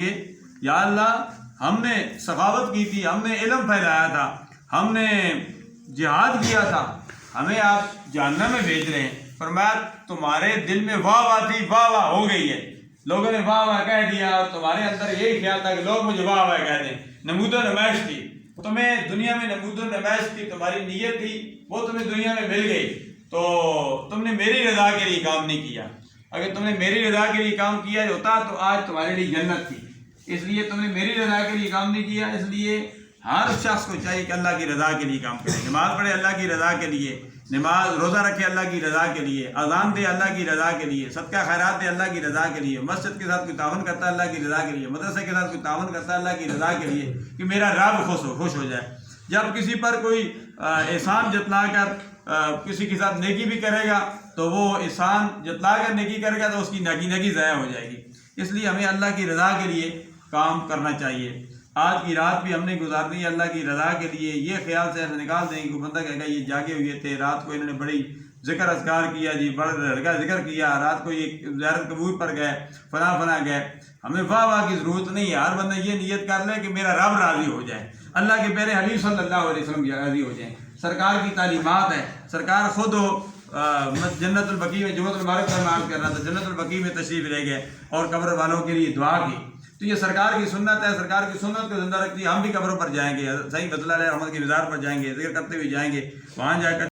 کہ یا اللہ ہم نے سخاوت کی تھی، ہم نے علم پھیلایا تھا، ہم نے جہاد کیا تھا، ہمیں آپ جہنم میں بھیج رہے ہیں۔ فرمایا تمہارے دل میں واہ واہ تھی، واہ واہ ہو گئی ہے، لوگوں نے واہ واہ کہہ دیا اور تمہارے اندر یہی خیال تھا کہ لوگ مجھے واہ واہ کہہ دیں، نمود و نمائش تھی تمہیں دنیا میں، نمود و نمائش تھی، تمہاری نیت تھی وہ تمہیں دنیا میں مل گئی، تو تم نے میری رضا کے لیے کام نہیں کیا۔ اگر تم نے میری رضا کے لیے کام کیا ہوتا تو آج تمہارے لیے جنت تھی، اس لیے تم نے میری رضا کے لیے کام نہیں کیا۔ اس لیے ہر شخص کو چاہیے کہ اللہ کی رضا کے لیے کام کرے، نماز پڑھے اللہ کی رضا کے لیے، نماز روزہ رکھے اللہ کی رضا کے لیے، اذان دے اللہ کی رضا کے لیے، صدقہ خیرات دے اللہ کی رضا کے لیے، مسجد کے ساتھ کوئی تعاون کرتا ہے اللہ کی رضا کے لیے، مدرسے کے ساتھ کوئی تعاون کرتا ہے اللہ کی رضا کے لیے کہ میرا رب خوش ہو جائے۔ جب کسی پر کوئی احسان جتلا کر کسی کے ساتھ نیکی بھی کرے گا تو وہ احسان جتلا کر نیکی کرے گا تو اس کی نیکی ضائع ہو جائے گی۔ اس لیے ہمیں اللہ کی رضا کے لیے کام کرنا چاہیے۔ آج کی رات بھی ہم نے گزارنی ہے اللہ کی رضا کے لیے۔ یہ خیال سے نکال دیں کہ بندہ کہے گا یہ جاگے ہوئے تھے، رات کو انہوں نے بڑی ذکر اذکار کیا جی، بڑا ذکر کیا، رات کو یہ زیارت قبور پر گئے، فلاں گئے۔ ہمیں واہ واہ کی ضرورت نہیں ہے، ہر بندہ یہ نیت کر لے کہ میرا رب راضی ہو جائے، اللہ کے پیارے حبیب صلی اللہ علیہ وسلم راضی ہو جائیں۔ سرکار کی تعلیمات ہے، سرکار خود جنت البقیع میں جمعۃ المبارک کا نام کر رہا تھا، جنت البقیع میں تشریف لے گئے اور قبر والوں کے لیے دعا کی۔ تو یہ سرکار کی سنت ہے، سرکار کی سنت کو زندہ رکھتی ہے۔ ہم بھی قبروں پر جائیں گے، صحیح بدلہ علیہ رحمت کی مزار پر جائیں گے، ذکر کرتے ہوئے جائیں گے، وہاں جا کر